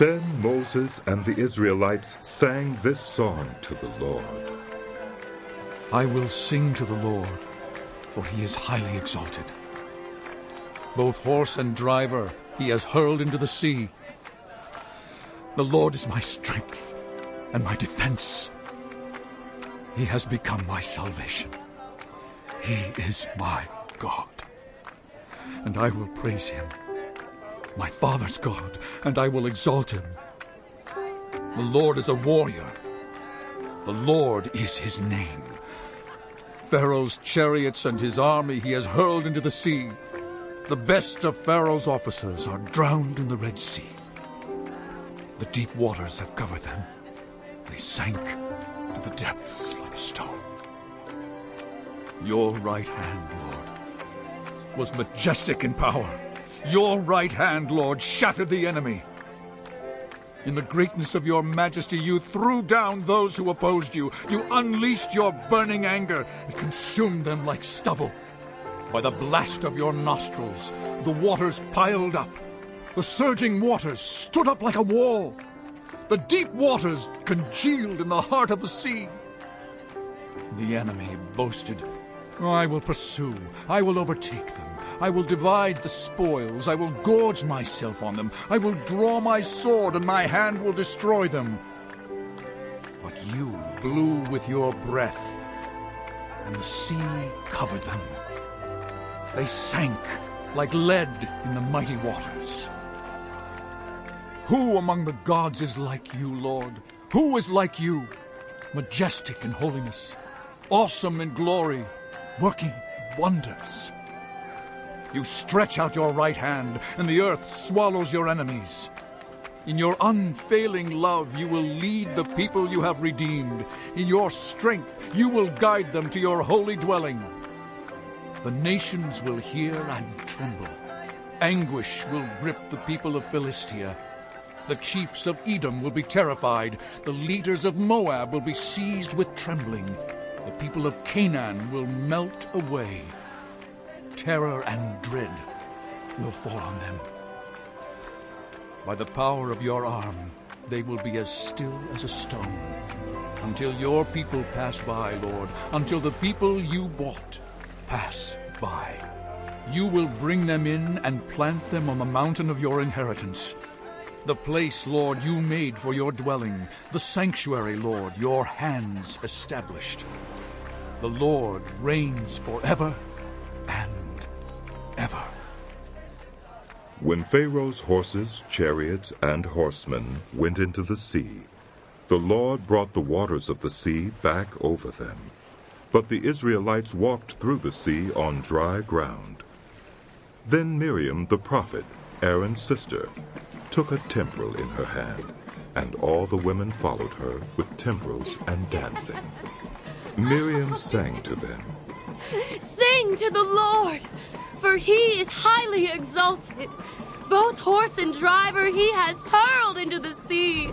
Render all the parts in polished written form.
Then Moses and the Israelites sang this song to the Lord. I will sing to the Lord, for he is highly exalted. Both horse and driver he has hurled into the sea. The Lord is my strength and my defense. He has become my salvation. He is my God, and I will praise him, my father's God, and I will exalt him. The Lord is a warrior. The Lord is his name. Pharaoh's chariots and his army he has hurled into the sea. The best of Pharaoh's officers are drowned in the Red Sea. The deep waters have covered them. They sank to the depths like a stone. Your right hand, Lord, was majestic in power. Your right hand, Lord, shattered the enemy. In the greatness of your majesty, you threw down those who opposed you. You unleashed your burning anger and consumed them like stubble. By the blast of your nostrils, the waters piled up. The surging waters stood up like a wall. The deep waters congealed in the heart of the sea. The enemy boasted, I will pursue, I will overtake them. I will divide the spoils, I will gorge myself on them. I will draw my sword, and my hand will destroy them. But you blew with your breath, and the sea covered them. They sank like lead in the mighty waters. Who among the gods is like you, Lord? Who is like you, majestic in holiness, awesome in glory, working wonders? You stretch out your right hand, and the earth swallows your enemies. In your unfailing love, you will lead the people you have redeemed. In your strength, you will guide them to your holy dwelling. The nations will hear and tremble. Anguish will grip the people of Philistia. The chiefs of Edom will be terrified. The leaders of Moab will be seized with trembling. The people of Canaan will melt away. Terror and dread will fall on them. By the power of your arm, they will be as still as a stone. Until your people pass by, Lord, until the people you bought pass by. You will bring them in and plant them on the mountain of your inheritance. The place, Lord, you made for your dwelling. The sanctuary, Lord, your hands established. The Lord reigns forever and ever. When Pharaoh's horses, chariots, and horsemen went into the sea, the Lord brought the waters of the sea back over them. But the Israelites walked through the sea on dry ground. Then Miriam the prophet, Aaron's sister, took a timbrel in her hand, and all the women followed her with timbrels and dancing. Miriam sang to them, Sing to the Lord, for he is highly exalted. Both horse and driver he has hurled into the sea.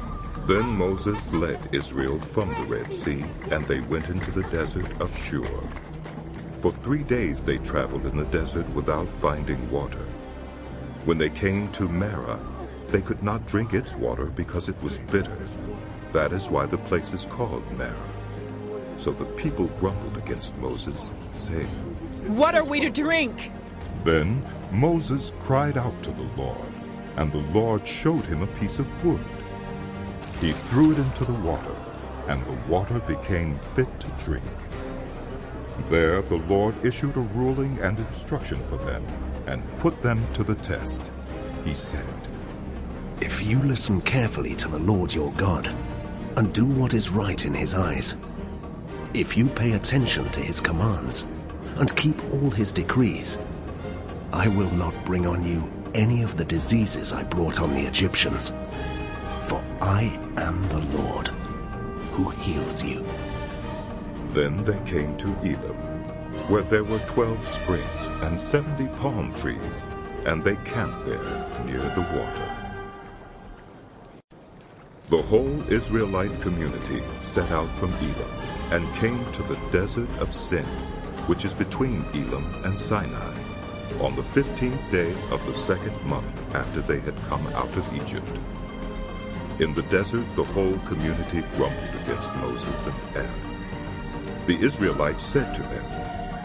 Then Moses led Israel from the Red Sea, and they went into the desert of Shur. For 3 days they traveled in the desert without finding water. When they came to Marah, they could not drink its water because it was bitter. That is why the place is called Marah. So the people grumbled against Moses, saying, What are we to drink? Then Moses cried out to the Lord, and the Lord showed him a piece of wood. He threw it into the water, and the water became fit to drink. There the Lord issued a ruling and instruction for them, and put them to the test. He said, If you listen carefully to the Lord your God, and do what is right in his eyes, if you pay attention to his commands, and keep all his decrees, I will not bring on you any of the diseases I brought on the Egyptians, for I am the Lord who heals you. Then they came to Elim, where there were 12 springs and 70 palm trees, and they camped there near the water. The whole Israelite community set out from Elim and came to the desert of Sin, which is between Elim and Sinai, on the 15th day of the 2nd month after they had come out of Egypt. In the desert, the whole community grumbled against Moses and Aaron. The Israelites said to them,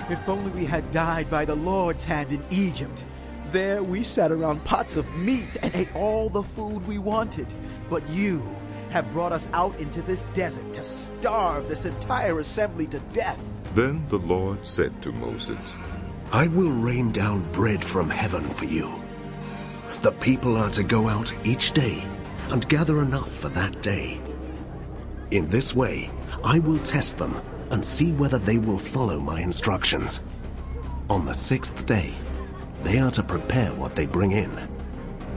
"If only we had died by the Lord's hand in Egypt. There we sat around pots of meat and ate all the food we wanted. But you have brought us out into this desert to starve this entire assembly to death." Then the Lord said to Moses, I will rain down bread from heaven for you. The people are to go out each day and gather enough for that day. In this way, I will test them and see whether they will follow my instructions. On the sixth day, they are to prepare what they bring in,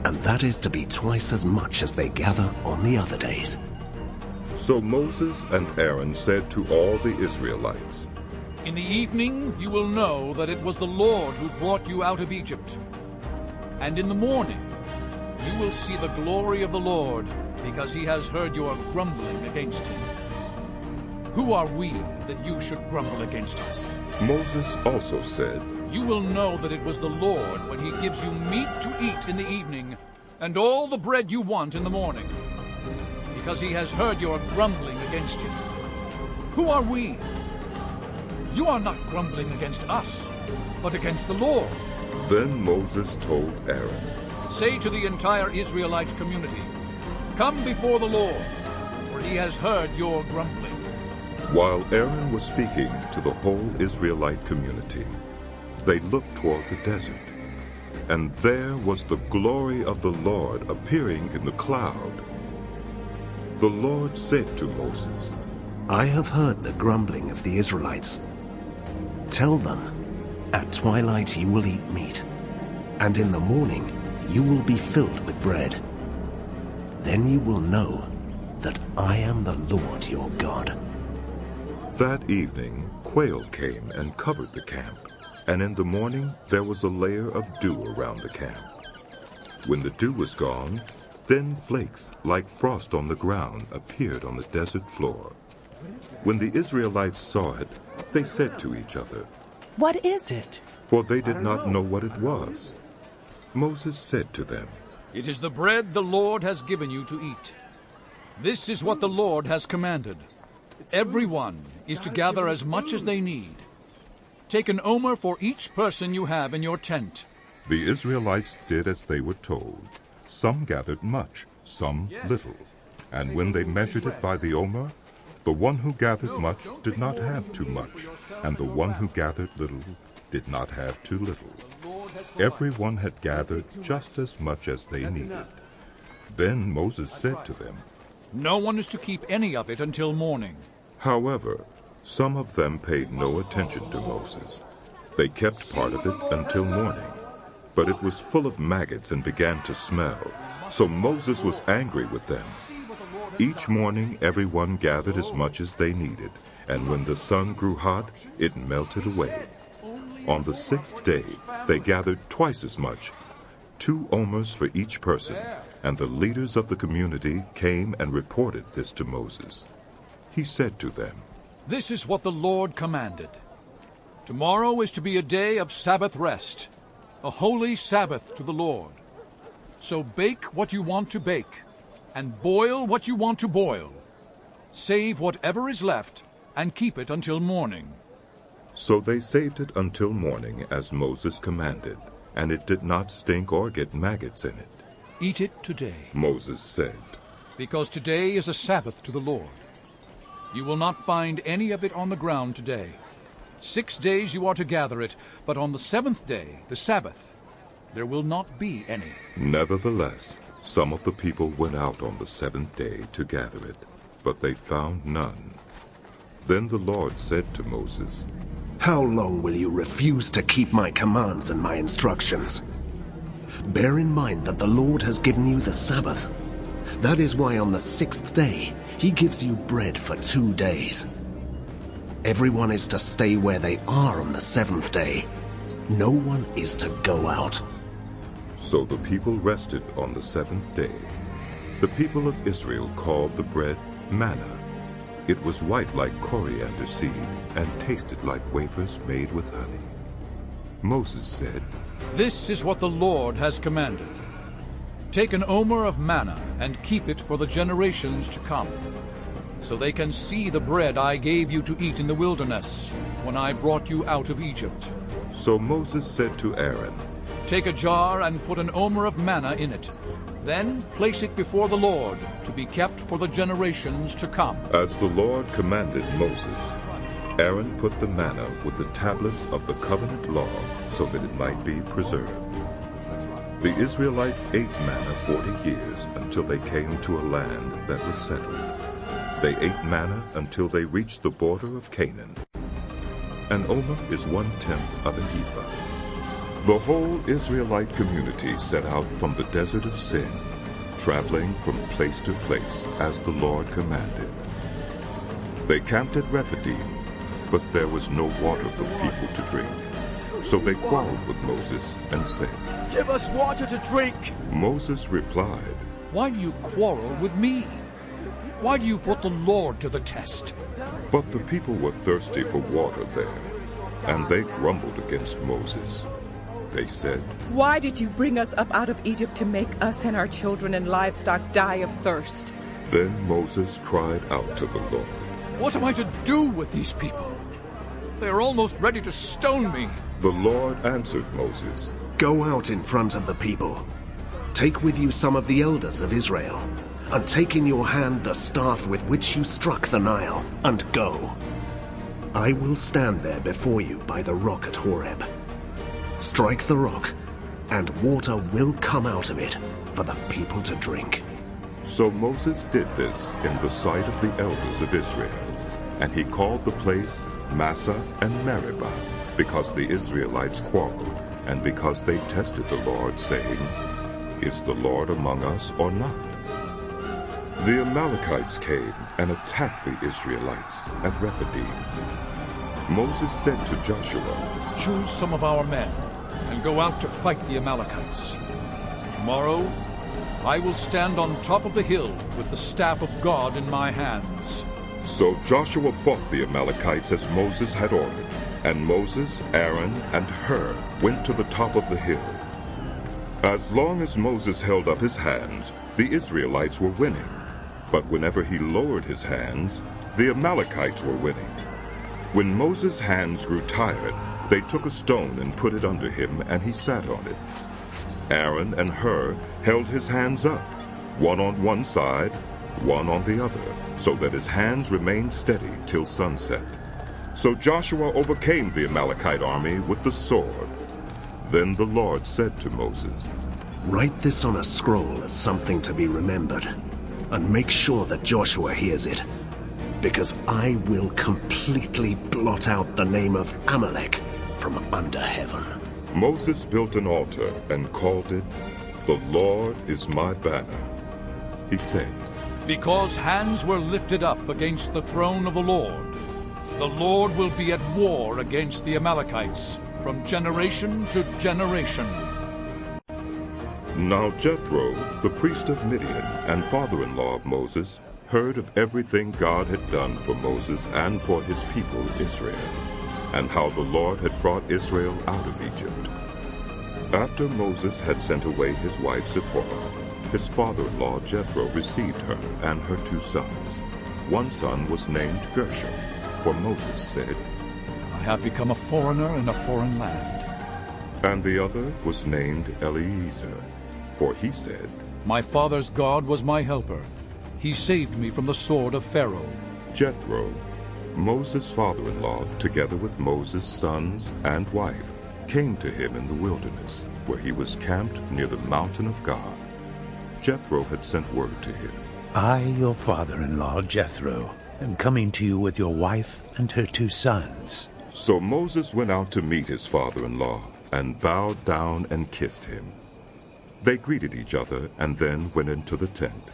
and that is to be twice as much as they gather on the other days. So Moses and Aaron said to all the Israelites, In the evening you will know that it was the Lord who brought you out of Egypt. And in the morning you will see the glory of the Lord, because he has heard your grumbling against him. Who are we that you should grumble against us? Moses also said, You will know that it was the Lord when he gives you meat to eat in the evening, and all the bread you want in the morning, because he has heard your grumbling against him. Who are we? You are not grumbling against us, but against the Lord. Then Moses told Aaron, Say to the entire Israelite community, Come before the Lord, for he has heard your grumbling. While Aaron was speaking to the whole Israelite community, they looked toward the desert, and there was the glory of the Lord appearing in the cloud. The Lord said to Moses, I have heard the grumbling of the Israelites. Tell them, at twilight you will eat meat, and in the morning you will be filled with bread. Then you will know that I am the Lord your God. That evening quail came and covered the camp, and in the morning there was a layer of dew around the camp. When the dew was gone, thin flakes like frost on the ground appeared on the desert floor. When the Israelites saw it, they said to each other, What is it? for they did not know what it was. Moses said to them, It is the bread the Lord has given you to eat. This is what the Lord has commanded. Everyone is to gather as much as they need. Take an omer for each person you have in your tent. The Israelites did as they were told. Some gathered much, some little. And when they measured it by the omer, the one who gathered much did not have too much, and the one who gathered little did not have too little. Everyone had gathered just as much as they needed. Then Moses said to them, No one is to keep any of it until morning. However, some of them paid no attention to Moses. They kept part of it until morning. But it was full of maggots and began to smell. So Moses was angry with them. Each morning everyone gathered as much as they needed, and when the sun grew hot, it melted away. On the sixth day they gathered twice as much, 2 omers for each person, and the leaders of the community came and reported this to Moses. He said to them, This is what the Lord commanded. Tomorrow is to be a day of Sabbath rest, a holy Sabbath to the Lord. So bake what you want to bake, and boil what you want to boil. Save whatever is left, and keep it until morning. So they saved it until morning, as Moses commanded, and it did not stink or get maggots in it. Eat it today, Moses said, because today is a Sabbath to the Lord. You will not find any of it on the ground today. 6 days you are to gather it, but on the 7th day, the Sabbath, there will not be any. Nevertheless, some of the people went out on the 7th day to gather it, but they found none. Then the Lord said to Moses, How long will you refuse to keep my commands and my instructions? Bear in mind that the Lord has given you the Sabbath. That is why on the 6th day he gives you bread for 2 days. Everyone is to stay where they are on the 7th day. No one is to go out. So the people rested on the 7th day. The people of Israel called the bread manna. It was white like coriander seed and tasted like wafers made with honey. Moses said, This is what the Lord has commanded. Take an omer of manna and keep it for the generations to come, so they can see the bread I gave you to eat in the wilderness when I brought you out of Egypt. So Moses said to Aaron, Take a jar and put an omer of manna in it. Then place it before the Lord to be kept for the generations to come. As the Lord commanded Moses, Aaron put the manna with the tablets of the covenant law so that it might be preserved. The Israelites ate manna 40 years until they came to a land that was settled. They ate manna until they reached the border of Canaan. An omer is 1/10 of an ephah. The whole Israelite community set out from the desert of Sin, traveling from place to place as the Lord commanded. They camped at Rephidim, but there was no water for the people to drink. So they quarreled with Moses and said, Give us water to drink! Moses replied, Why do you quarrel with me? Why do you put the Lord to the test? But the people were thirsty for water there, and they grumbled against Moses. They said, Why did you bring us up out of Egypt to make us and our children and livestock die of thirst? Then Moses cried out to the Lord, What am I to do with these people? They are almost ready to stone me. The Lord answered Moses, Go out in front of the people. Take with you some of the elders of Israel, and take in your hand the staff with which you struck the Nile, and go. I will stand there before you by the rock at Horeb. Strike the rock, and water will come out of it for the people to drink. So Moses did this in the sight of the elders of Israel, and he called the place Massah and Meribah, because the Israelites quarreled, and because they tested the Lord, saying, Is the Lord among us or not? The Amalekites came and attacked the Israelites at Rephidim. Moses said to Joshua, Choose some of our men and go out to fight the Amalekites. Tomorrow I will stand on top of the hill with the staff of God in my hands. So Joshua fought the Amalekites as Moses had ordered, and Moses, Aaron, and Hur went to the top of the hill. As long as Moses held up his hands, the Israelites were winning. But whenever he lowered his hands, the Amalekites were winning. When Moses' hands grew tired, they took a stone and put it under him, and he sat on it. Aaron and Hur held his hands up, one on one side, one on the other, so that his hands remained steady till sunset. So Joshua overcame the Amalekite army with the sword. Then the Lord said to Moses, Write this on a scroll as something to be remembered, and make sure that Joshua hears it, because I will completely blot out the name of Amalek from under heaven. Moses built an altar and called it, The Lord is my banner. He said, Because hands were lifted up against the throne of the Lord will be at war against the Amalekites from generation to generation. Now Jethro, the priest of Midian and father-in-law of Moses, heard of everything God had done for Moses and for his people Israel, and how the Lord had brought Israel out of Egypt. After Moses had sent away his wife Zipporah, his father-in-law Jethro received her and her 2 sons. One son was named Gershom, for Moses said, I have become a foreigner in a foreign land. And the other was named Eliezer, for he said, My father's God was my helper. He saved me from the sword of Pharaoh. Jethro, Moses' father-in-law, together with Moses' sons and wife, came to him in the wilderness, where he was camped near the mountain of God. Jethro had sent word to him, I, your father-in-law, Jethro, am coming to you with your wife and her 2 sons. So Moses went out to meet his father-in-law, and bowed down and kissed him. They greeted each other, and then went into the tent.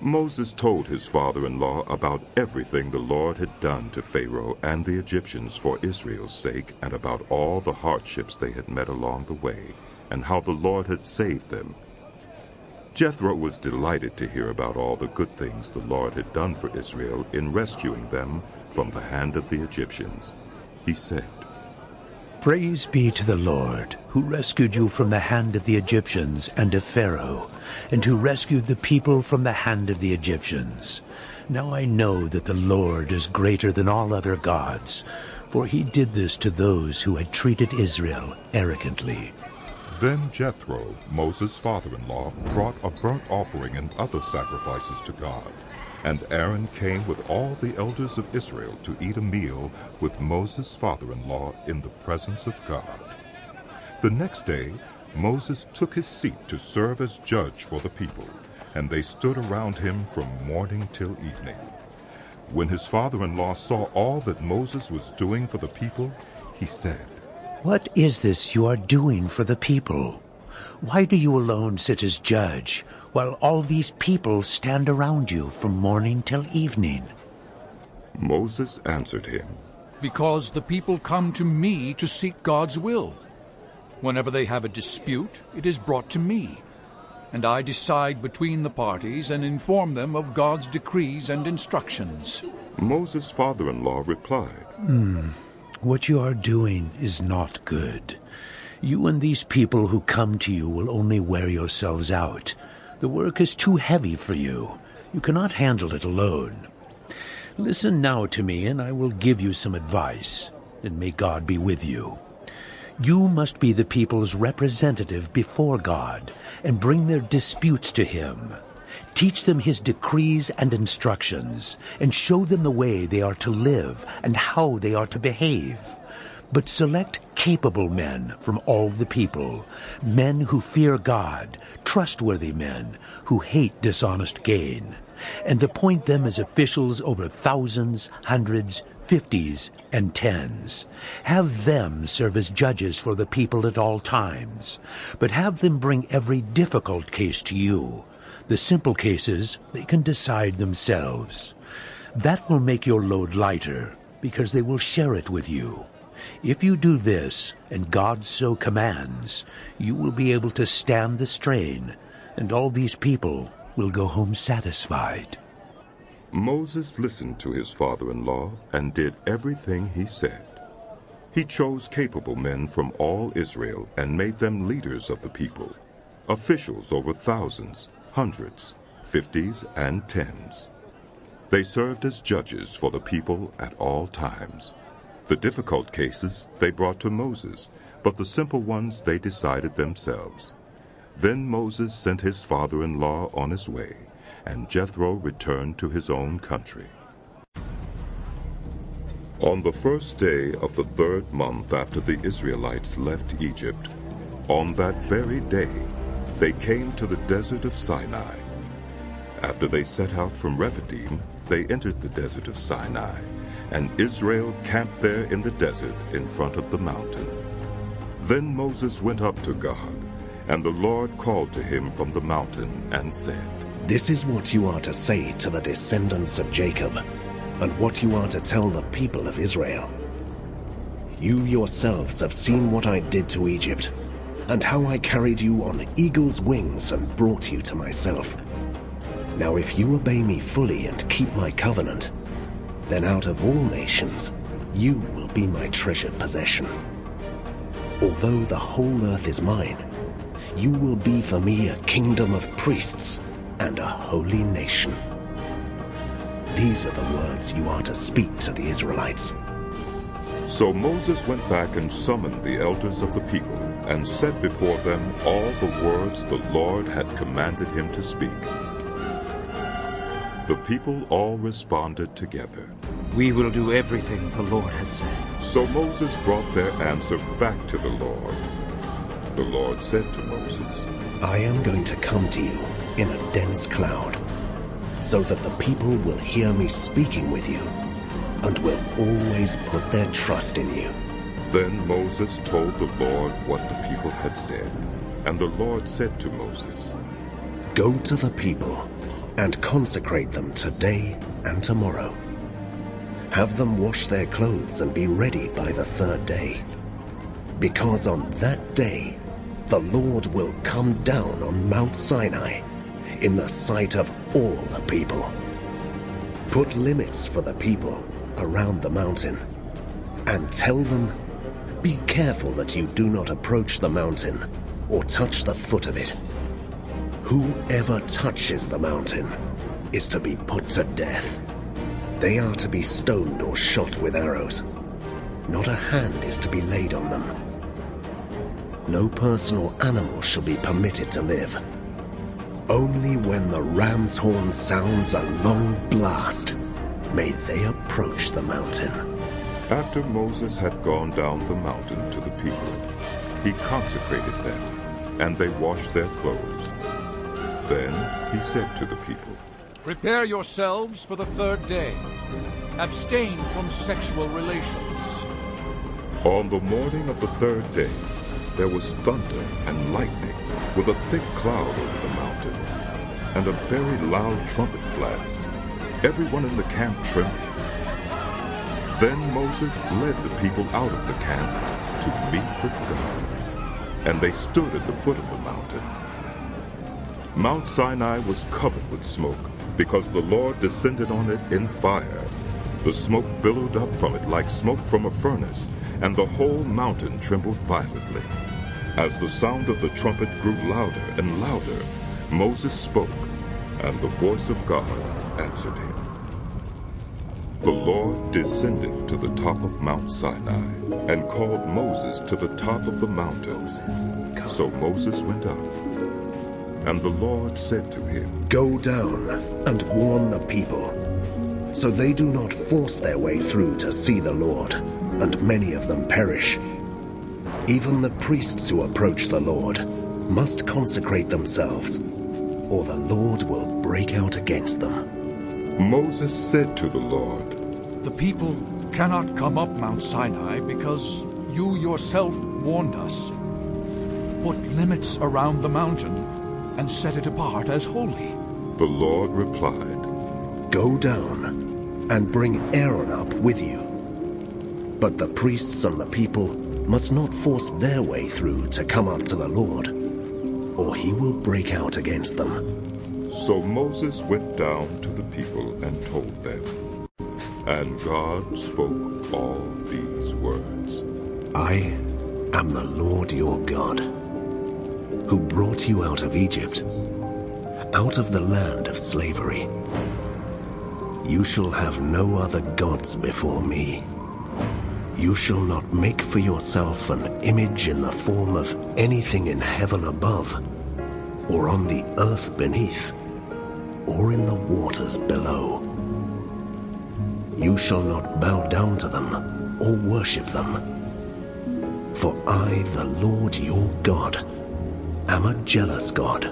Moses told his father-in-law about everything the Lord had done to Pharaoh and the Egyptians for Israel's sake, and about all the hardships they had met along the way, and how the Lord had saved them. Jethro was delighted to hear about all the good things the Lord had done for Israel in rescuing them from the hand of the Egyptians. He said, Praise be to the Lord, who rescued you from the hand of the Egyptians and of Pharaoh, and who rescued the people from the hand of the Egyptians. Now I know that the Lord is greater than all other gods, for he did this to those who had treated Israel arrogantly. Then Jethro, Moses' father-in-law, brought a burnt offering and other sacrifices to God. And Aaron came with all the elders of Israel to eat a meal with Moses' father-in-law in the presence of God. The next day, Moses took his seat to serve as judge for the people, and they stood around him from morning till evening. When his father-in-law saw all that Moses was doing for the people, he said, What is this you are doing for the people? Why do you alone sit as judge, while all these people stand around you from morning till evening? Moses answered him, Because the people come to me to seek God's will. Whenever they have a dispute, it is brought to me, and I decide between the parties and inform them of God's decrees and instructions. Moses' father-in-law replied, What you are doing is not good. You and these people who come to you will only wear yourselves out. The work is too heavy for you. You cannot handle it alone. Listen now to me, and I will give you some advice, and may God be with you. You must be the people's representative before God, and bring their disputes to him. Teach them his decrees and instructions, and show them the way they are to live and how they are to behave. But select capable men from all the people, men who fear God, trustworthy men who hate dishonest gain, and appoint them as officials over thousands, hundreds, fifties, and tens. Have them serve as judges for the people at all times, but have them bring every difficult case to you. The simple cases they can decide themselves. That will make your load lighter, because they will share it with you. If you do this, and God so commands, you will be able to stand the strain, and all these people will go home satisfied. Moses listened to his father-in-law and did everything he said. He chose capable men from all Israel and made them leaders of the people, officials over thousands, hundreds, fifties, and tens. They served as judges for the people at all times. The difficult cases they brought to Moses, but the simple ones they decided themselves. Then Moses sent his father-in-law on his way, and Jethro returned to his own country. On the first day of the 3rd month after the Israelites left Egypt, on that very day, they came to the desert of Sinai. After they set out from Rephidim, they entered the desert of Sinai, and Israel camped there in the desert in front of the mountain. Then Moses went up to God, and the Lord called to him from the mountain and said, This is what you are to say to the descendants of Jacob, and what you are to tell the people of Israel. You yourselves have seen what I did to Egypt, and how I carried you on eagle's wings and brought you to myself. Now if you obey me fully and keep my covenant, then out of all nations you will be my treasured possession. Although the whole earth is mine, you will be for me a kingdom of priests and a holy nation. These are the words you are to speak to the Israelites. So Moses went back and summoned the elders of the people, and said before them all the words the Lord had commanded him to speak. The people all responded together, We will do everything the Lord has said. So Moses brought their answer back to the Lord. The Lord said to Moses, I am going to come to you in a dense cloud, so that the people will hear me speaking with you, and will always put their trust in you. Then Moses told the Lord what the people had said. And the Lord said to Moses, Go to the people and consecrate them today and tomorrow. Have them wash their clothes and be ready by the 3rd day. Because on that day, the Lord will come down on Mount Sinai in the sight of all the people. Put limits for the people around the mountain, and tell them, Be careful that you do not approach the mountain or touch the foot of it. Whoever touches the mountain is to be put to death. They are to be stoned or shot with arrows. Not a hand is to be laid on them. No person or animal shall be permitted to live. Only when the ram's horn sounds a long blast may they approach the mountain. After Moses had gone down the mountain to the people, he consecrated them, and they washed their clothes. Then he said to the people, Prepare yourselves for the third day. Abstain from sexual relations. On the morning of the third day, there was thunder and lightning with a thick cloud over the mountain, and a very loud trumpet blast. Everyone in the camp trembled. Then Moses led the people out of the camp to meet with God, and they stood at the foot of the mountain. Mount Sinai was covered with smoke, because the Lord descended on it in fire. The smoke billowed up from it like smoke from a furnace, and the whole mountain trembled violently. As the sound of the trumpet grew louder and louder, Moses spoke, and the voice of God answered him. The Lord descended to the top of Mount Sinai and called Moses to the top of the mountain. So Moses went up. And the Lord said to him, Go down and warn the people, so they do not force their way through to see the Lord, and many of them perish. Even the priests who approach the Lord must consecrate themselves, or the Lord will break out against them. Moses said to the Lord, The people cannot come up Mount Sinai because you yourself warned us. Put limits around the mountain and set it apart as holy. The Lord replied, Go down and bring Aaron up with you. But the priests and the people must not force their way through to come up to the Lord, or he will break out against them. So Moses went down to the people and told them. And God spoke all these words. I am the Lord your God, who brought you out of Egypt, out of the land of slavery. You shall have no other gods before me. You shall not make for yourself an image in the form of anything in heaven above, or on the earth beneath, or in the waters below. You shall not bow down to them or worship them. For I, the Lord your God, am a jealous God,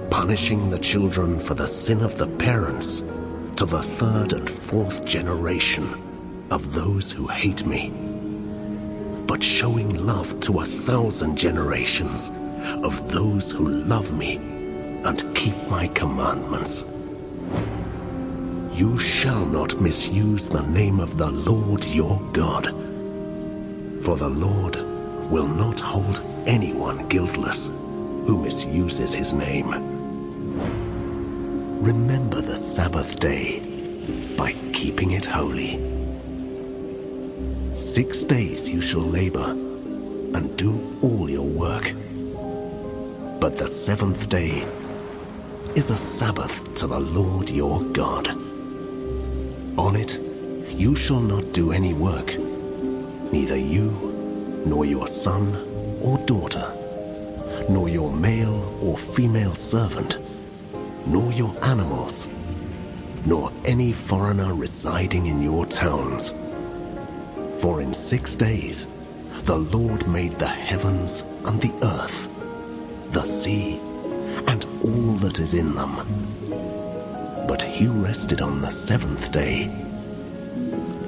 punishing the children for the sin of the parents to the third and fourth generation of those who hate me, but showing love to 1,000 generations of those who love me and keep my commandments. You shall not misuse the name of the Lord your God, for the Lord will not hold anyone guiltless who misuses his name. Remember the Sabbath day by keeping it holy. 6 days you shall labor and do all your work. But the seventh day is a Sabbath to the Lord your God. On it you shall not do any work, neither you, nor your son or daughter, nor your male or female servant, nor your animals, nor any foreigner residing in your towns. For in 6 days the Lord made the heavens and the earth, the sea, and all that is in them. But he rested on the seventh day.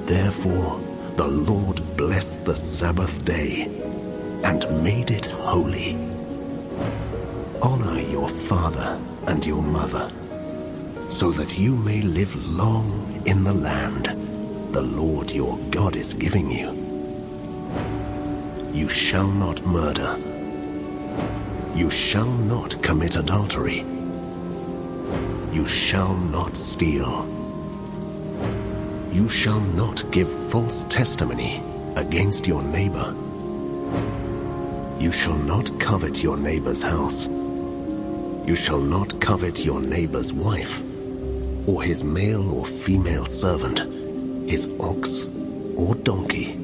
Therefore the Lord blessed the Sabbath day and made it holy. Honor your father and your mother, so that you may live long in the land the Lord your God is giving you. You shall not murder. You shall not commit adultery. You shall not steal. You shall not give false testimony against your neighbor. You shall not covet your neighbor's house. You shall not covet your neighbor's wife, or his male or female servant, his ox or donkey,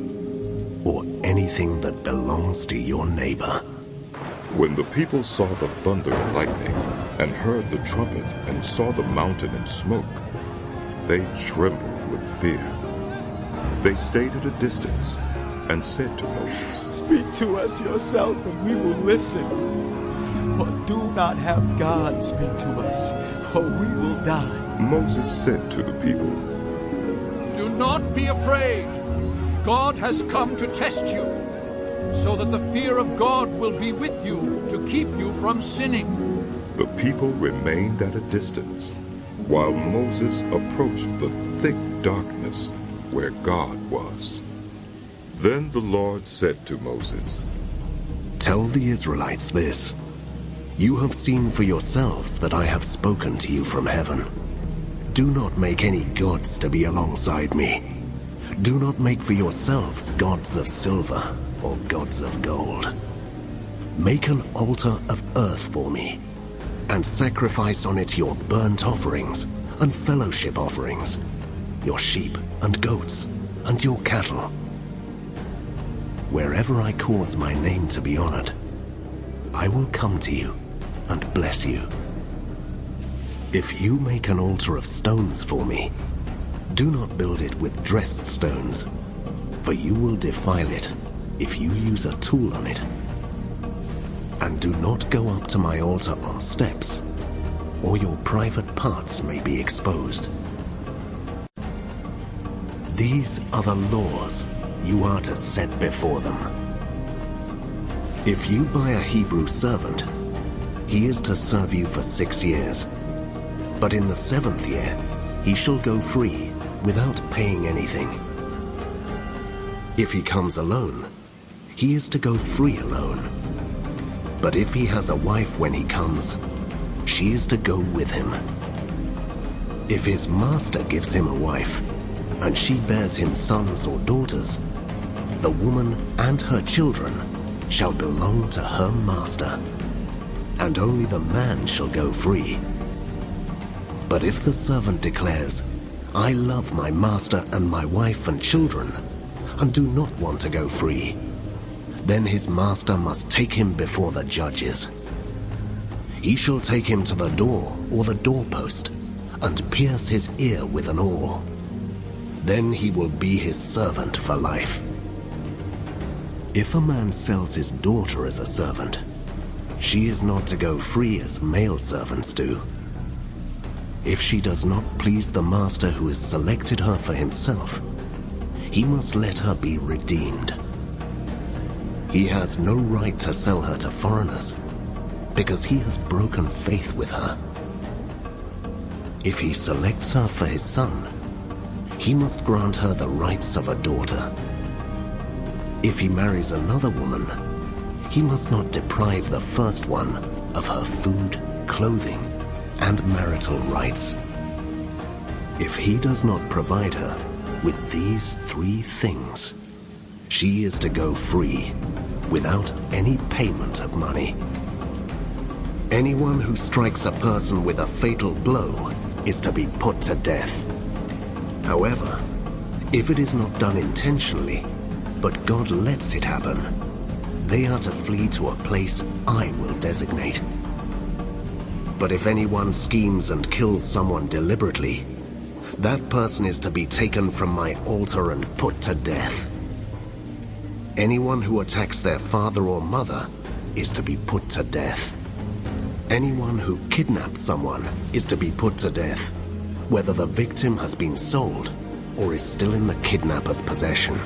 or anything that belongs to your neighbor. When the people saw the thunder and lightning, and heard the trumpet, and saw the mountain in smoke, they trembled with fear. They stayed at a distance and said to Moses, Speak to us yourself, and we will listen. But do not have God speak to us, or we will die. Moses said to the people, Do not be afraid. God has come to test you, so that the fear of God will be with you to keep you from sinning. The people remained at a distance, while Moses approached the thick darkness where God was. Then the Lord said to Moses, Tell the Israelites this. You have seen for yourselves that I have spoken to you from heaven. Do not make any gods to be alongside me. Do not make for yourselves gods of silver or gods of gold. Make an altar of earth for me, and sacrifice on it your burnt offerings and fellowship offerings, your sheep and goats and your cattle. Wherever I cause my name to be honored, I will come to you and bless you. If you make an altar of stones for me, do not build it with dressed stones, for you will defile it if you use a tool on it. And do not go up to my altar on steps, or your private parts may be exposed. These are the laws you are to set before them. If you buy a Hebrew servant, he is to serve you for 6 years. But in the 7th year, he shall go free without paying anything. If he comes alone, he is to go free alone. But if he has a wife when he comes, she is to go with him. If his master gives him a wife, and she bears him sons or daughters, the woman and her children shall belong to her master, and only the man shall go free. But if the servant declares, I love my master and my wife and children, and do not want to go free, then his master must take him before the judges. He shall take him to the door or the doorpost, and pierce his ear with an awl. Then he will be his servant for life. If a man sells his daughter as a servant, she is not to go free as male servants do. If she does not please the master who has selected her for himself, he must let her be redeemed. He has no right to sell her to foreigners, because he has broken faith with her. If he selects her for his son, he must grant her the rights of a daughter. If he marries another woman, he must not deprive the first one of her food, clothing, and marital rights. If he does not provide her with these 3 things, she is to go free without any payment of money. Anyone who strikes a person with a fatal blow is to be put to death. However, if it is not done intentionally, but God lets it happen, they are to flee to a place I will designate. But if anyone schemes and kills someone deliberately, that person is to be taken from my altar and put to death. Anyone who attacks their father or mother is to be put to death. Anyone who kidnaps someone is to be put to death, whether the victim has been sold or is still in the kidnapper's possession.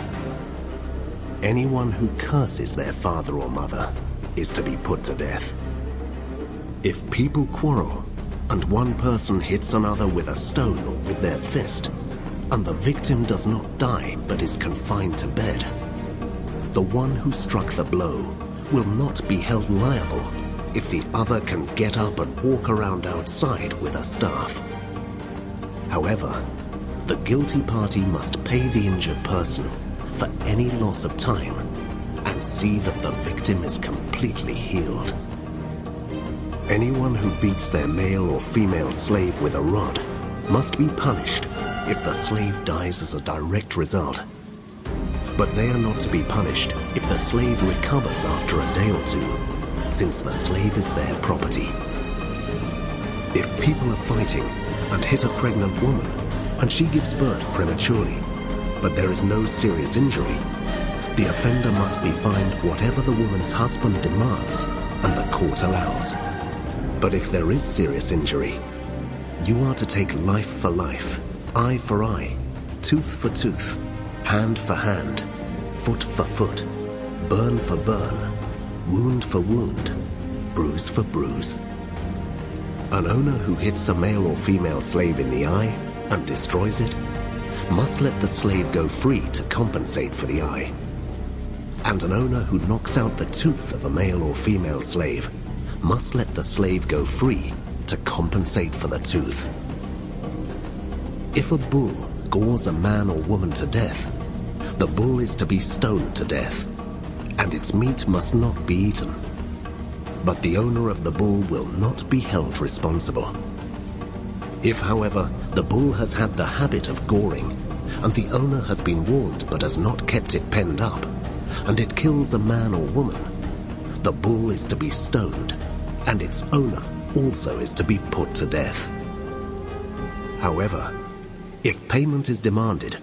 Anyone who curses their father or mother is to be put to death. If people quarrel, and one person hits another with a stone or with their fist, and the victim does not die but is confined to bed, the one who struck the blow will not be held liable if the other can get up and walk around outside with a staff. However, the guilty party must pay the injured person for any loss of time and see that the victim is completely healed. Anyone who beats their male or female slave with a rod must be punished if the slave dies as a direct result. But they are not to be punished if the slave recovers after a day or two, since the slave is their property. If people are fighting and hit a pregnant woman and she gives birth prematurely, but there is no serious injury, the offender must be fined whatever the woman's husband demands and the court allows. But if there is serious injury, you are to take life for life, eye for eye, tooth for tooth, hand for hand, foot for foot, burn for burn, wound for wound, bruise for bruise. An owner who hits a male or female slave in the eye and destroys it must let the slave go free to compensate for the eye. And an owner who knocks out the tooth of a male or female slave must let the slave go free to compensate for the tooth. If a bull gores a man or woman to death, the bull is to be stoned to death, and its meat must not be eaten. But the owner of the bull will not be held responsible. If, however, the bull has had the habit of goring, and the owner has been warned but has not kept it penned up, and it kills a man or woman, the bull is to be stoned, and its owner also is to be put to death. However, if payment is demanded,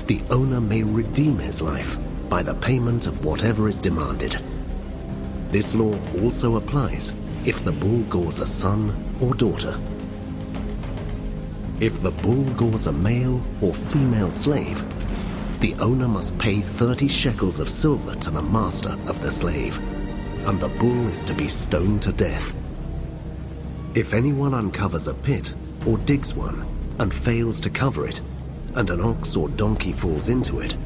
the owner may redeem his life by the payment of whatever is demanded. This law also applies if the bull gores a son or daughter. If the bull gores a male or female slave, the owner must pay 30 shekels of silver to the master of the slave, and the bull is to be stoned to death. If anyone uncovers a pit or digs one and fails to cover it, and an ox or donkey falls into it,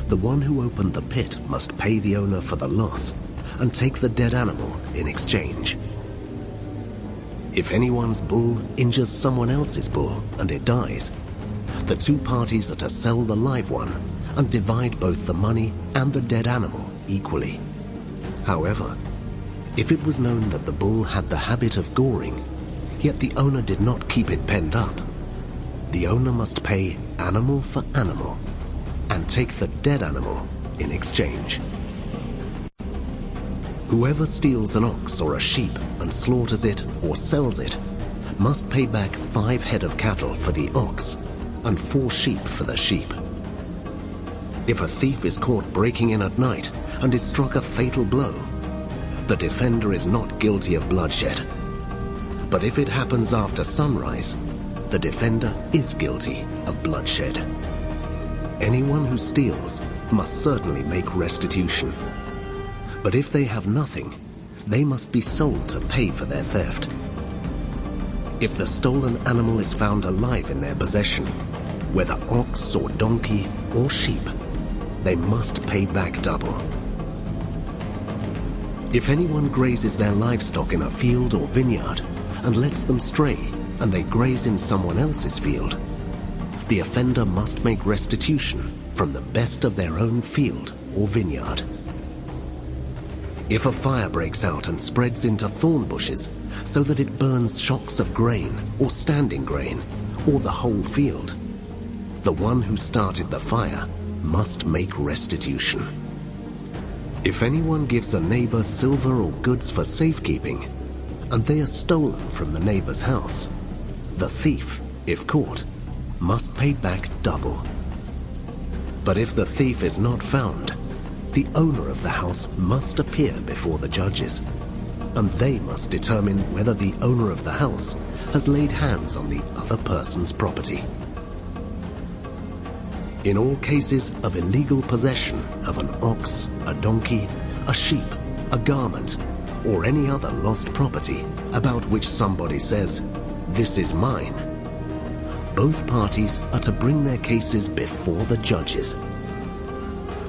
the one who opened the pit must pay the owner for the loss and take the dead animal in exchange. If anyone's bull injures someone else's bull and it dies, the two parties are to sell the live one and divide both the money and the dead animal equally. However, if it was known that the bull had the habit of goring, yet the owner did not keep it penned up, the owner must pay animal for animal and take the dead animal in exchange. Whoever steals an ox or a sheep and slaughters it or sells it must pay back 5 head of cattle for the ox and 4 sheep for the sheep. If a thief is caught breaking in at night and is struck a fatal blow, the defender is not guilty of bloodshed. But if it happens after sunrise, the defender is guilty of bloodshed. Anyone who steals must certainly make restitution. But if they have nothing, they must be sold to pay for their theft. If the stolen animal is found alive in their possession, whether ox or donkey or sheep, they must pay back double. If anyone grazes their livestock in a field or vineyard and lets them stray and they graze in someone else's field, the offender must make restitution from the best of their own field or vineyard. If a fire breaks out and spreads into thorn bushes so that it burns shocks of grain or standing grain or the whole field, the one who started the fire must make restitution. If anyone gives a neighbor silver or goods for safekeeping, and they are stolen from the neighbor's house, the thief, if caught, must pay back double. But if the thief is not found, the owner of the house must appear before the judges, and they must determine whether the owner of the house has laid hands on the other person's property. In all cases of illegal possession of an ox, a donkey, a sheep, a garment, or any other lost property about which somebody says, "This is mine," both parties are to bring their cases before the judges.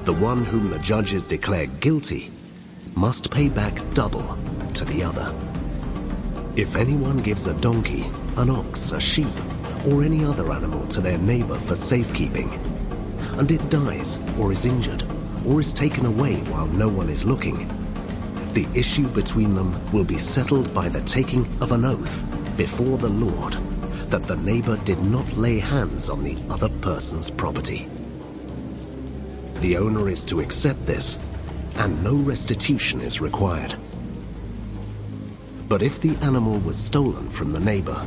The one whom the judges declare guilty must pay back double to the other. If anyone gives a donkey, an ox, a sheep, or any other animal to their neighbor for safekeeping, and it dies or is injured or is taken away while no one is looking, the issue between them will be settled by the taking of an oath before the Lord that the neighbor did not lay hands on the other person's property. The owner is to accept this, and no restitution is required. But if the animal was stolen from the neighbor,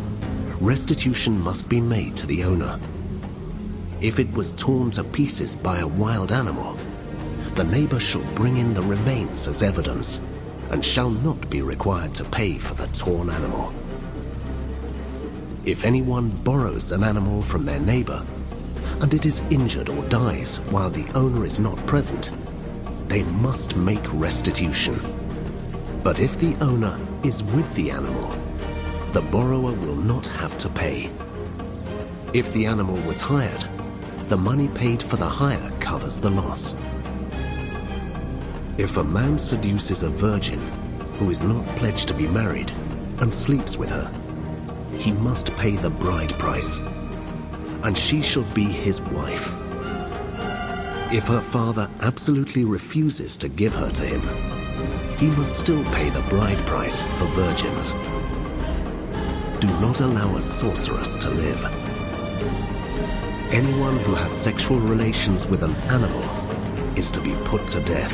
restitution must be made to the owner. If it was torn to pieces by a wild animal, the neighbor shall bring in the remains as evidence, and shall not be required to pay for the torn animal. If anyone borrows an animal from their neighbor, and it is injured or dies while the owner is not present, they must make restitution. But if the owner is with the animal, the borrower will not have to pay. If the animal was hired, the money paid for the hire covers the loss. If a man seduces a virgin who is not pledged to be married and sleeps with her, he must pay the bride price, and she shall be his wife. If her father absolutely refuses to give her to him, he must still pay the bride price for virgins. Do not allow a sorceress to live. Anyone who has sexual relations with an animal is to be put to death.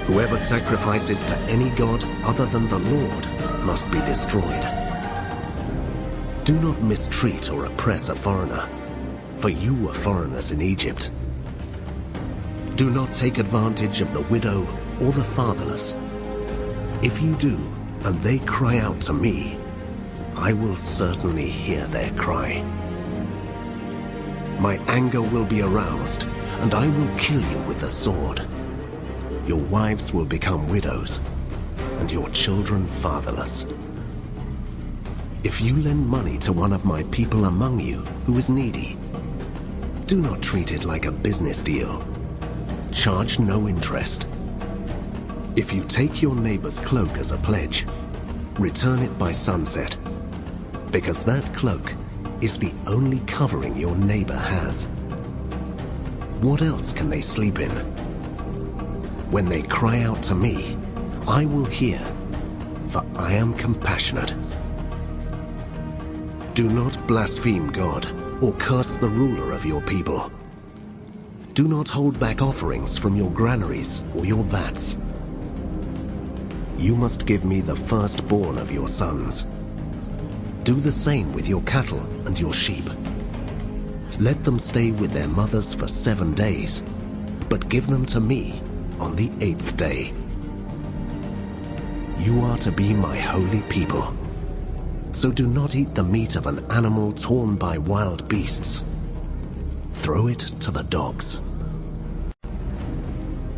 Whoever sacrifices to any god other than the Lord must be destroyed. Do not mistreat or oppress a foreigner, for you were foreigners in Egypt. Do not take advantage of the widow or the fatherless. If you do, and they cry out to me, I will certainly hear their cry. My anger will be aroused, and I will kill you with the sword. Your wives will become widows, and your children fatherless. If you lend money to one of my people among you who is needy, do not treat it like a business deal. Charge no interest. If you take your neighbor's cloak as a pledge, return it by sunset, because that cloak is the only covering your neighbor has. What else can they sleep in? When they cry out to me, I will hear, for I am compassionate. Do not blaspheme God or curse the ruler of your people. Do not hold back offerings from your granaries or your vats. You must give me the firstborn of your sons. Do the same with your cattle and your sheep. Let them stay with their mothers for 7 days, but give them to me on the 8th day. You are to be my holy people. So do not eat the meat of an animal torn by wild beasts. Throw it to the dogs.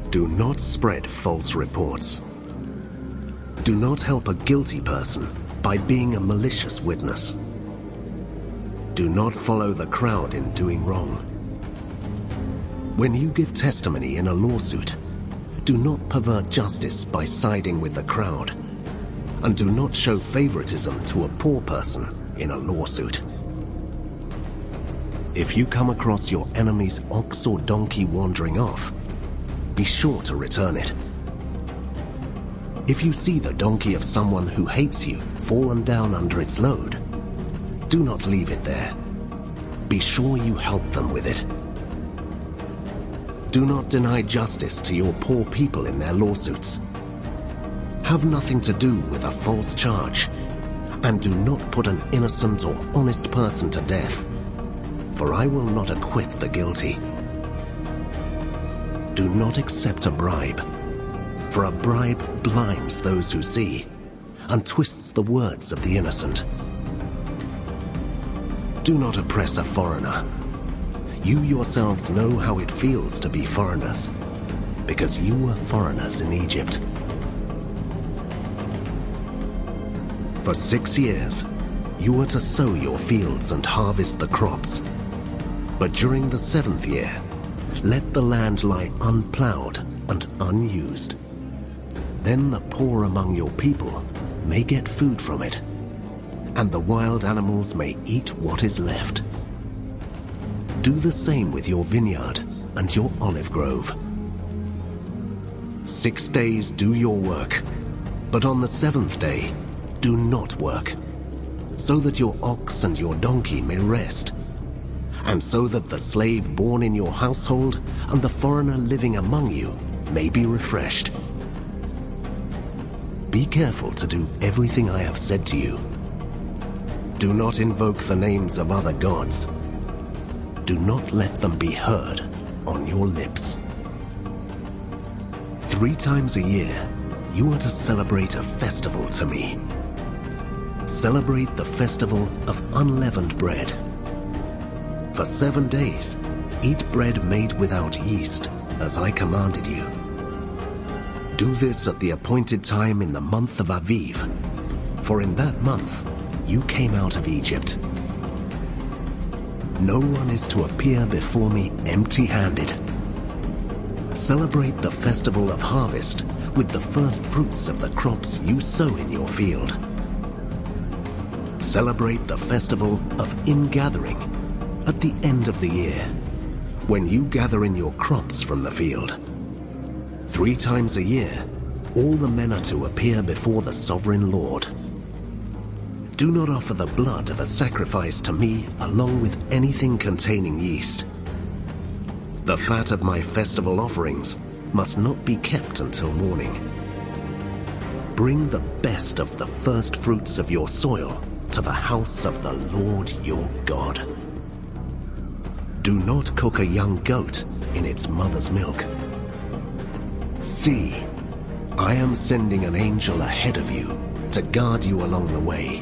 Do not spread false reports. Do not help a guilty person by being a malicious witness. Do not follow the crowd in doing wrong. When you give testimony in a lawsuit, do not pervert justice by siding with the crowd, and do not show favoritism to a poor person in a lawsuit. If you come across your enemy's ox or donkey wandering off, be sure to return it. If you see the donkey of someone who hates you fallen down under its load, do not leave it there. Be sure you help them with it. Do not deny justice to your poor people in their lawsuits. Have nothing to do with a false charge, and do not put an innocent or honest person to death, for I will not acquit the guilty. Do not accept a bribe, for a bribe blinds those who see, and twists the words of the innocent. Do not oppress a foreigner. You yourselves know how it feels to be foreigners, because you were foreigners in Egypt. For 6 years, you were to sow your fields and harvest the crops. But during the 7th year, let the land lie unplowed and unused. Then the poor among your people may get food from it, and the wild animals may eat what is left. Do the same with your vineyard and your olive grove. 6 days do your work, but on the 7th day do not work, so that your ox and your donkey may rest, and so that the slave born in your household and the foreigner living among you may be refreshed. Be careful to do everything I have said to you. Do not invoke the names of other gods. Do not let them be heard on your lips. 3 times a year, you are to celebrate a festival to me. Celebrate the festival of unleavened bread. For 7 days, eat bread made without yeast, as I commanded you. Do this at the appointed time in the month of Aviv, for in that month you came out of Egypt. No one is to appear before me empty-handed. Celebrate the festival of harvest with the first fruits of the crops you sow in your field. Celebrate the festival of ingathering at the end of the year, when you gather in your crops from the field. 3 times a year, all the men are to appear before the sovereign Lord. Do not offer the blood of a sacrifice to me along with anything containing yeast. The fat of my festival offerings must not be kept until morning. Bring the best of the first fruits of your soil to the house of the Lord your God. Do not cook a young goat in its mother's milk. See, I am sending an angel ahead of you to guard you along the way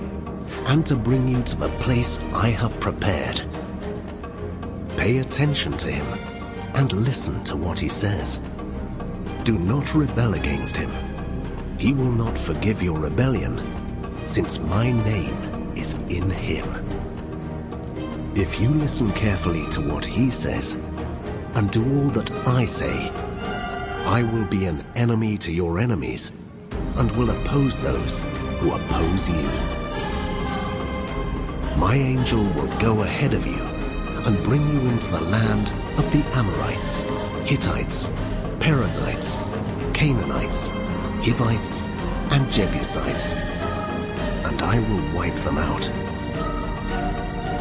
and to bring you to the place I have prepared. Pay attention to him and listen to what he says. Do not rebel against him. He will not forgive your rebellion, since my name is in him. If you listen carefully to what he says and do all that I say, I will be an enemy to your enemies and will oppose those who oppose you. My angel will go ahead of you and bring you into the land of the Amorites, Hittites, Perizzites, Canaanites, Hivites, and Jebusites, and I will wipe them out.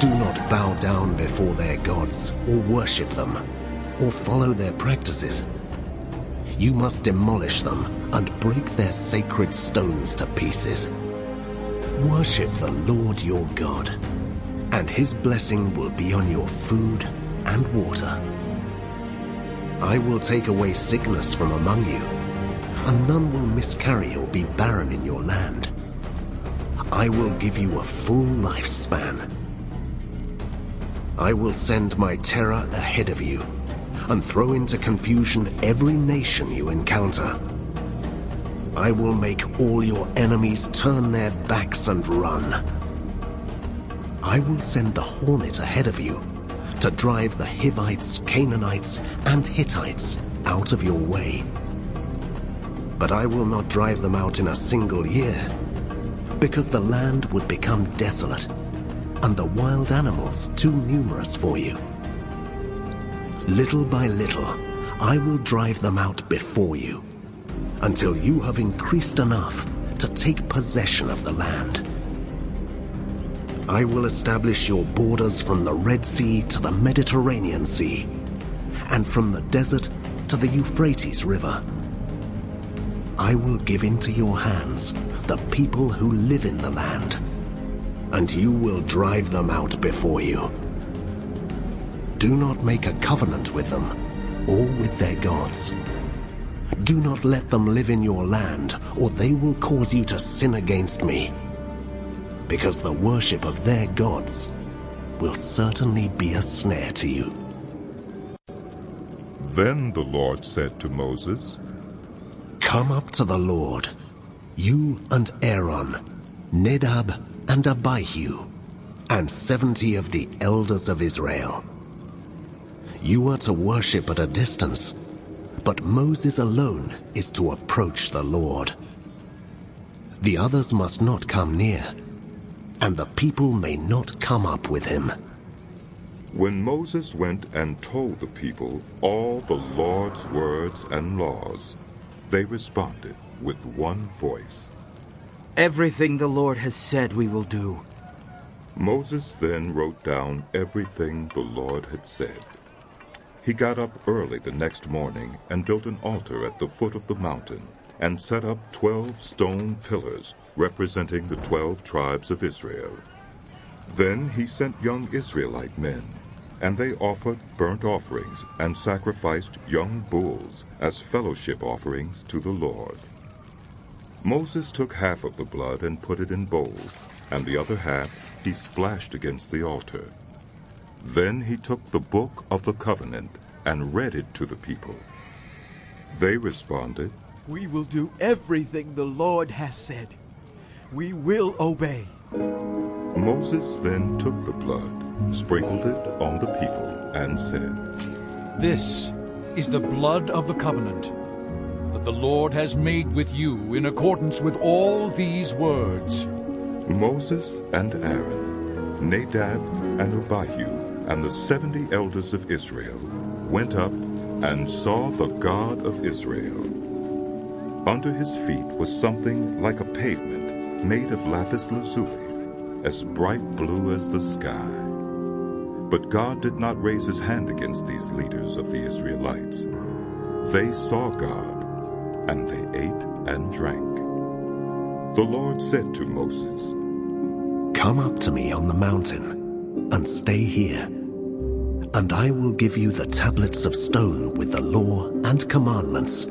Do not bow down before their gods or worship them or follow their practices. You must demolish them and break their sacred stones to pieces. Worship the Lord your God, and his blessing will be on your food and water. I will take away sickness from among you, and none will miscarry or be barren in your land. I will give you a full lifespan. I will send my terror ahead of you and throw into confusion every nation you encounter. I will make all your enemies turn their backs and run. I will send the hornet ahead of you to drive the Hivites, Canaanites, and Hittites out of your way. But I will not drive them out in a single year, because the land would become desolate and the wild animals too numerous for you. Little by little, I will drive them out before you, until you have increased enough to take possession of the land. I will establish your borders from the Red Sea to the Mediterranean Sea, and from the desert to the Euphrates River. I will give into your hands the people who live in the land, and you will drive them out before you. Do not make a covenant with them or with their gods. Do not let them live in your land, or they will cause you to sin against me, because the worship of their gods will certainly be a snare to you. Then the Lord said to Moses, Come up to the Lord, you and Aaron, Nadab and Abihu, and 70 of the elders of Israel. You are to worship at a distance, but Moses alone is to approach the Lord. The others must not come near, and the people may not come up with him. When Moses went and told the people all the Lord's words and laws, they responded with one voice, "Everything the Lord has said we will do." Moses then wrote down everything the Lord had said. He got up early the next morning and built an altar at the foot of the mountain and set up 12 stone pillars representing the 12 tribes of Israel. Then he sent young Israelite men, and they offered burnt offerings and sacrificed young bulls as fellowship offerings to the Lord. Moses took half of the blood and put it in bowls, and the other half he splashed against the altar. Then he took the book of the covenant and read it to the people. They responded, "We will do everything the Lord has said. We will obey." Moses then took the blood, sprinkled it on the people, and said, This is the blood of the covenant that the Lord has made with you in accordance with all these words. Moses and Aaron, Nadab and Abihu, and the 70 elders of Israel went up and saw the God of Israel. Under his feet was something like a pavement made of lapis lazuli, as bright blue as the sky. But God did not raise his hand against these leaders of the Israelites. They saw God, and they ate and drank. The Lord said to Moses, "Come up to me on the mountain, and stay here, and I will give you the tablets of stone with the law and commandments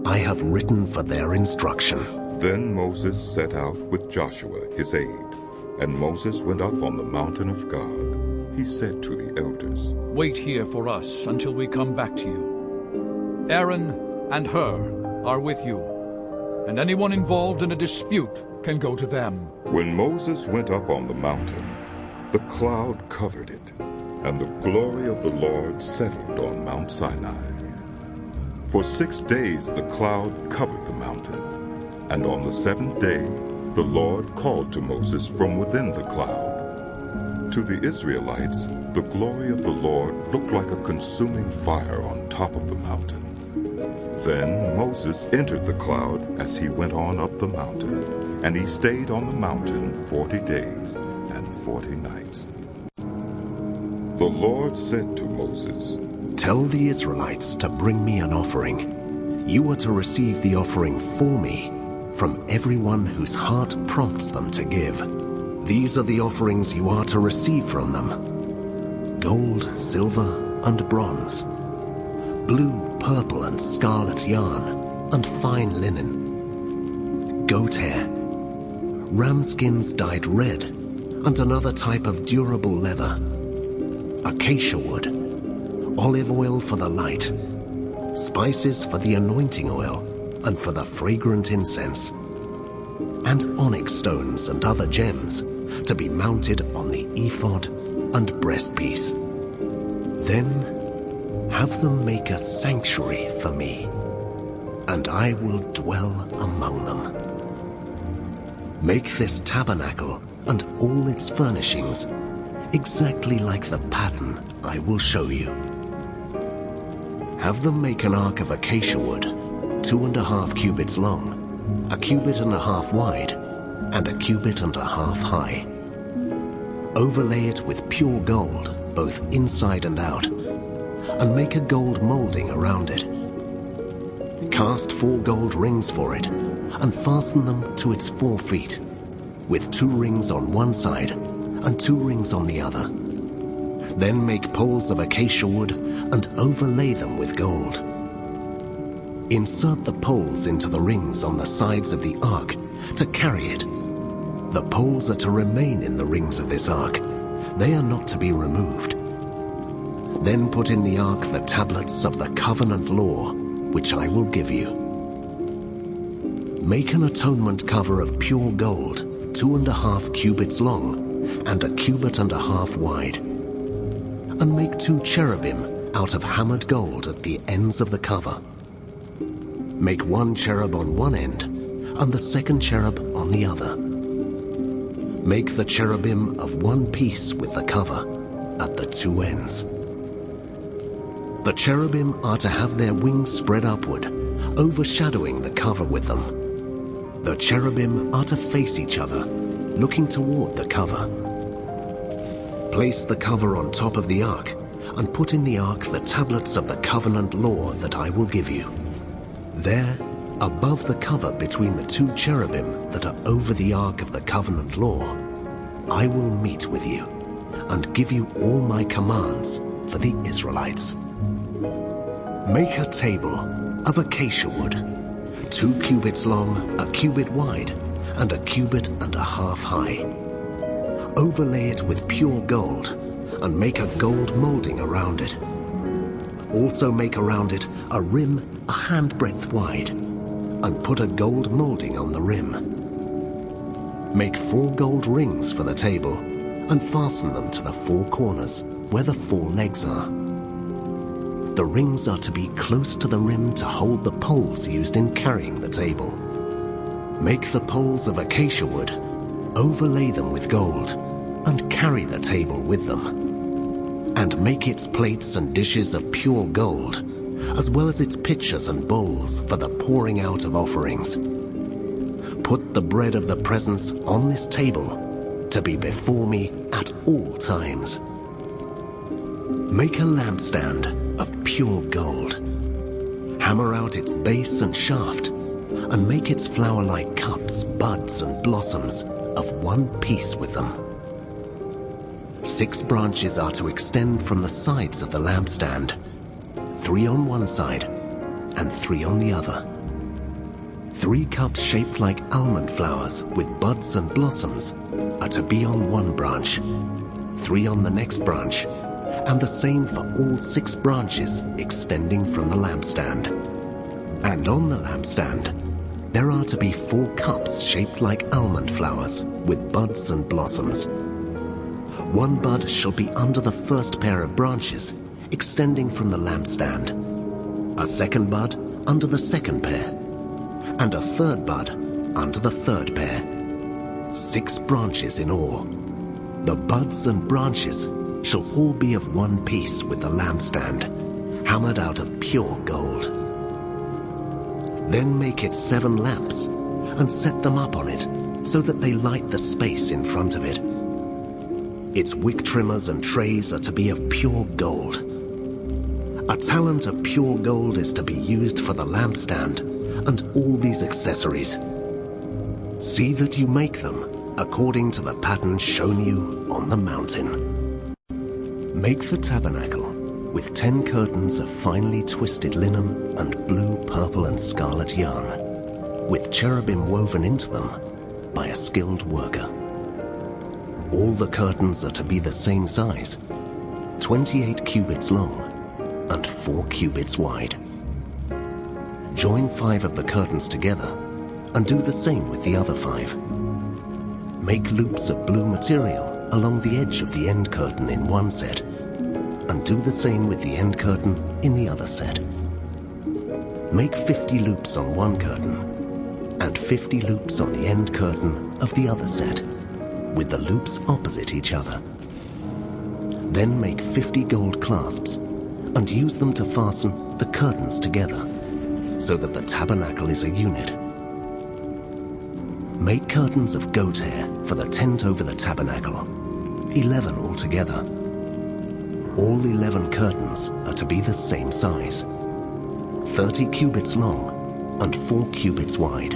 I have written for their instruction." Then Moses set out with Joshua his aide, and Moses went up on the mountain of God. He said to the elders, Wait here for us until we come back to you. Aaron and Hur are with you, and anyone involved in a dispute can go to them. When Moses went up on the mountain, the cloud covered it, and the glory of the Lord settled on Mount Sinai. For 6 days the cloud covered the mountain, and on the 7th day the Lord called to Moses from within the cloud. To the Israelites, the glory of the Lord looked like a consuming fire on top of the mountain. Then Moses entered the cloud as he went on up the mountain, and he stayed on the mountain 40 days and 40 nights. The Lord said to Moses, "Tell the Israelites to bring me an offering. You are to receive the offering for me from everyone whose heart prompts them to give. These are the offerings you are to receive from them: gold, silver, and bronze, blue, purple, and scarlet yarn, and fine linen, goat hair, ram skins dyed red, and another type of durable leather, acacia wood, olive oil for the light, spices for the anointing oil and for the fragrant incense, and onyx stones and other gems to be mounted on the ephod and breastpiece. Then have them make a sanctuary for me, and I will dwell among them. Make this tabernacle and all its furnishings exactly like the pattern I will show you. Have them make an ark of acacia wood, 2.5 cubits long, 1.5 cubits wide, and 1.5 cubits high. Overlay it with pure gold, both inside and out, and make a gold molding around it. Cast 4 gold rings for it, and fasten them to its 4 feet, with 2 rings on one side and 2 rings on the other. Then make poles of acacia wood and overlay them with gold. Insert the poles into the rings on the sides of the ark to carry it. The poles are to remain in the rings of this ark. They are not to be removed. Then put in the ark the tablets of the covenant law, which I will give you. Make an atonement cover of pure gold, 2.5 cubits long and 1.5 cubits wide. And make 2 cherubim out of hammered gold at the ends of the cover. Make 1 cherub on one end and the 2nd cherub on the other. Make the cherubim of one piece with the cover, at the two ends. The cherubim are to have their wings spread upward, overshadowing the cover with them. The cherubim are to face each other, looking toward the cover. Place the cover on top of the ark, and put in the ark the tablets of the covenant law that I will give you. There, above the cover between the two cherubim that are over the ark of the covenant law, I will meet with you, and give you all my commands for the Israelites. Make a table of acacia wood, 2 cubits long, a cubit wide, and a cubit and a half high. Overlay it with pure gold, and make a gold molding around it. Also make around it a rim a handbreadth wide, and put a gold molding on the rim. Make 4 gold rings for the table, and fasten them to the 4 corners, where the 4 legs are. The rings are to be close to the rim to hold the poles used in carrying the table. Make the poles of acacia wood, overlay them with gold, and carry the table with them. And make its plates and dishes of pure gold, as well as its pitchers and bowls for the pouring out of offerings. Put the bread of the presence on this table, to be before me at all times. Make a lampstand of pure gold. Hammer out its base and shaft, and make its flower-like cups, buds, and blossoms of one piece with them. 6 branches are to extend from the sides of the lampstand, 3 on one side and 3 on the other. 3 cups shaped like almond flowers with buds and blossoms are to be on one branch, 3 on the next branch, and the same for all 6 branches extending from the lampstand. And on the lampstand, there are to be 4 cups shaped like almond flowers with buds and blossoms. 1 bud shall be under the first pair of branches, extending from the lampstand, a 2nd bud under the 2nd pair, and a 3rd bud under the 3rd pair. 6 branches in all. The buds and branches shall all be of one piece with the lampstand, hammered out of pure gold. Then make it 7 lamps, and set them up on it, so that they light the space in front of it. Its wick trimmers and trays are to be of pure gold. A talent of pure gold is to be used for the lampstand and all these accessories. See that you make them according to the pattern shown you on the mountain. Make the tabernacle with 10 curtains of finely twisted linen and blue, purple, and scarlet yarn, with cherubim woven into them by a skilled worker. All the curtains are to be the same size, 28 cubits long and 4 cubits wide. Join 5 of the curtains together and do the same with the other 5. Make loops of blue material along the edge of the end curtain in one set, and do the same with the end curtain in the other set. Make 50 loops on one curtain, and 50 loops on the end curtain of the other set, with the loops opposite each other. Then make 50 gold clasps, and use them to fasten the curtains together, so that the tabernacle is a unit. Make curtains of goat hair for the tent over the tabernacle, 11 altogether. All 11 curtains are to be the same size, 30 cubits long and 4 cubits wide.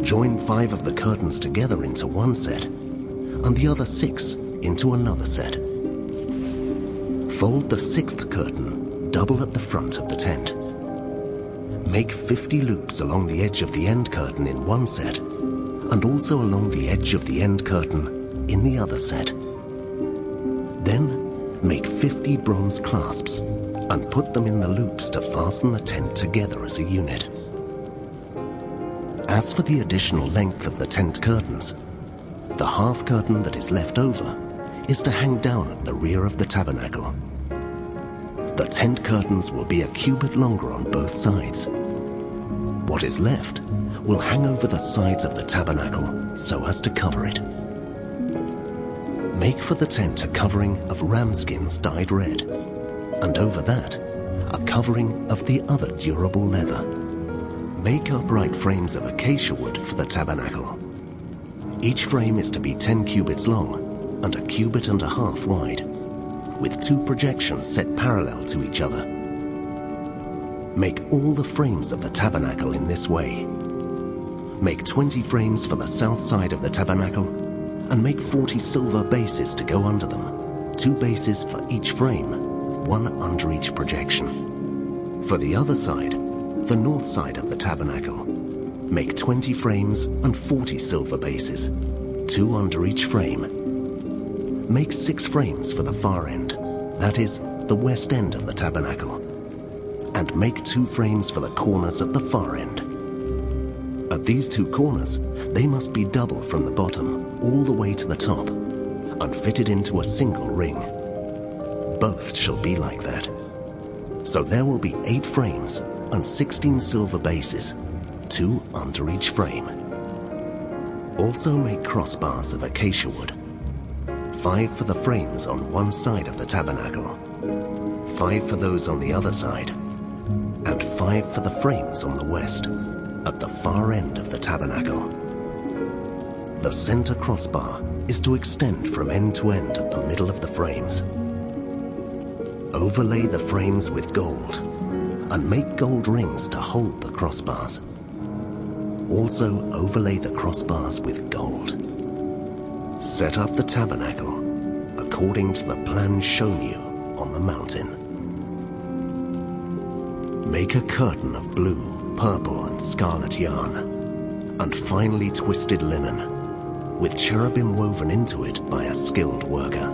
Join 5 of the curtains together into one set, and the other 6 into another set. Fold the 6th curtain double at the front of the tent. Make 50 loops along the edge of the end curtain in one set, and also along the edge of the end curtain in the other set. Then make 50 bronze clasps and put them in the loops to fasten the tent together as a unit. As for the additional length of the tent curtains, the half curtain that is left over is to hang down at the rear of the tabernacle. The tent curtains will be a cubit longer on both sides. What is left will hang over the sides of the tabernacle so as to cover it. Make for the tent a covering of ram skins dyed red, and over that, a covering of the other durable leather. Make upright frames of acacia wood for the tabernacle. Each frame is to be 10 cubits long and a cubit and a half wide, with 2 projections set parallel to each other. Make all the frames of the tabernacle in this way. Make 20 frames for the south side of the tabernacle, and make 40 silver bases to go under them, 2 bases for each frame, 1 under each projection. For the other side, the north side of the tabernacle, make 20 frames and 40 silver bases, 2 under each frame. Make 6 frames for the far end, that is, the west end of the tabernacle, and make 2 frames for the corners at the far end. At these 2 corners, they must be double from the bottom all the way to the top, and fitted into a single ring. Both shall be like that. So there will be 8 frames and 16 silver bases, 2 under each frame. Also make crossbars of acacia wood, 5 for the frames on one side of the tabernacle, 5 for those on the other side, and 5 for the frames on the west, at the far end of the tabernacle. The center crossbar is to extend from end to end at the middle of the frames. Overlay the frames with gold, and make gold rings to hold the crossbars. Also overlay the crossbars with gold. Set up the tabernacle according to the plan shown you on the mountain. Make a curtain of blue, purple, and scarlet yarn, and finely twisted linen, with cherubim woven into it by a skilled worker.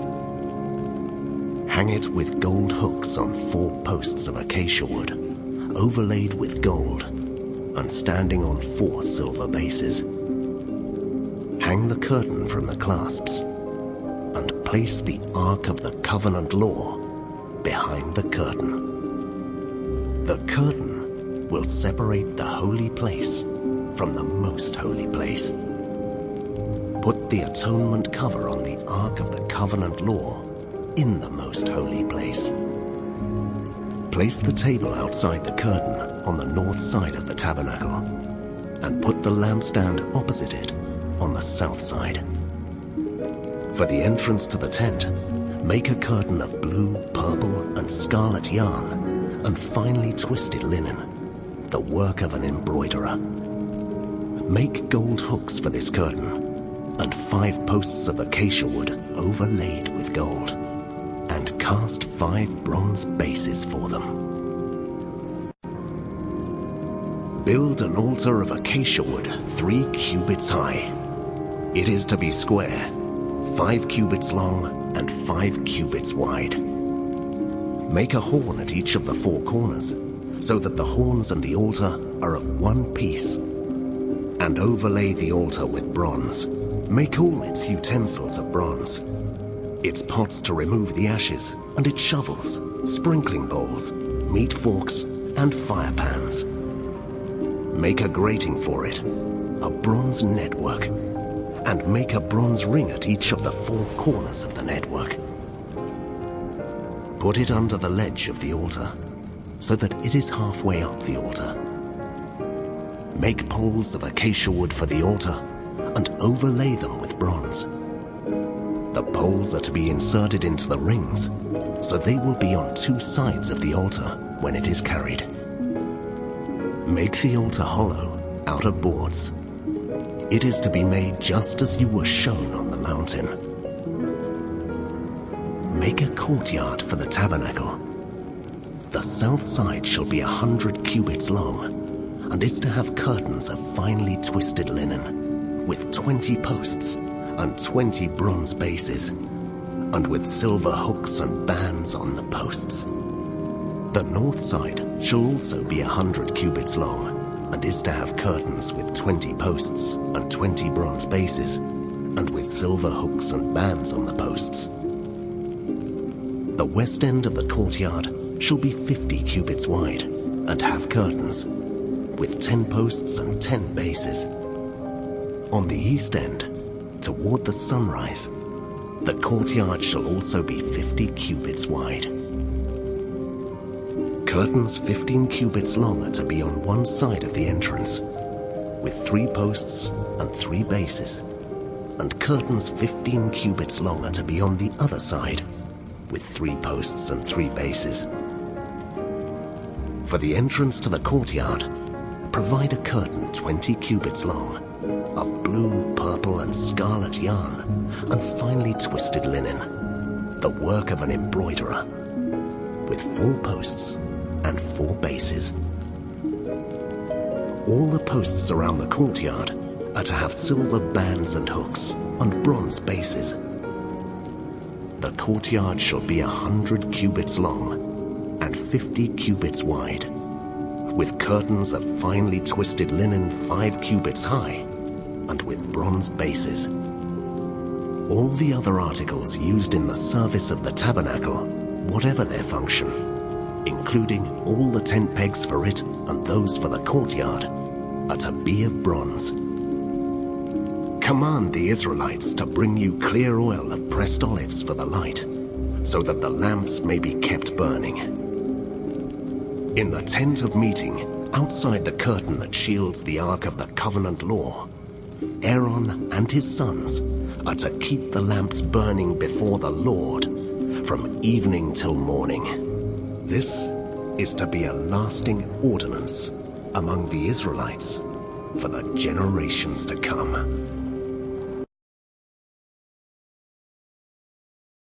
Hang it with gold hooks on 4 posts of acacia wood, overlaid with gold, and standing on 4 silver bases. Hang the curtain from the clasps, and place the Ark of the Covenant Law behind the curtain. The curtain will separate the holy place from the most holy place. Put the atonement cover on the Ark of the Covenant Law in the most holy place. Place the table outside the curtain on the north side of the tabernacle, and put the lampstand opposite it on the south side. For the entrance to the tent, make a curtain of blue, purple, and scarlet yarn and finely twisted linen, the work of an embroiderer. Make gold hooks for this curtain, and 5 posts of acacia wood overlaid with gold, and cast 5 bronze bases for them. Build an altar of acacia wood 3 cubits high. It is to be square, 5 cubits long and 5 cubits wide. Make a horn at each of the 4 corners, so that the horns and the altar are of one piece, and overlay the altar with bronze. Make all its utensils of bronze, its pots to remove the ashes, and its shovels, sprinkling bowls, meat forks, and fire pans. Make a grating for it, a bronze network, and make a bronze ring at each of the 4 corners of the network. Put it under the ledge of the altar, so that it is halfway up the altar. Make poles of acacia wood for the altar, and overlay them with bronze. The poles are to be inserted into the rings, so they will be on 2 sides of the altar when it is carried. Make the altar hollow out of boards. It is to be made just as you were shown on the mountain. Make a courtyard for the tabernacle. The south side shall be 100 cubits long, and is to have curtains of finely twisted linen, with 20 posts and 20 bronze bases, and with silver hooks and bands on the posts. The north side shall also be 100 cubits long, and is to have curtains with 20 posts and 20 bronze bases, and with silver hooks and bands on the posts. The west end of the courtyard shall be 50 cubits wide, and have curtains, with 10 posts and 10 bases. On the east end, toward the sunrise, The courtyard shall also be 50 cubits wide. Curtains 15 cubits long are to be on one side of the entrance, with 3 posts and 3 bases, and curtains 15 cubits long are to be on the other side, with 3 posts and 3 bases. For the entrance to the courtyard, provide a curtain 20 cubits long, of blue, purple, and scarlet yarn, and finely twisted linen, the work of an embroiderer, with 4 posts and 4 bases. All the posts around the courtyard are to have silver bands and hooks, and bronze bases. The courtyard shall be 100 cubits long, and 50 cubits wide, with curtains of finely twisted linen 5 cubits high, and with bronze bases. All the other articles used in the service of the tabernacle, whatever their function, including all the tent pegs for it and those for the courtyard, are to be of bronze. Command the Israelites to bring you clear oil of pressed olives for the light, so that the lamps may be kept burning. In the tent of meeting, outside the curtain that shields the Ark of the Covenant law, Aaron and his sons are to keep the lamps burning before the Lord from evening till morning. This is to be a lasting ordinance among the Israelites for the generations to come.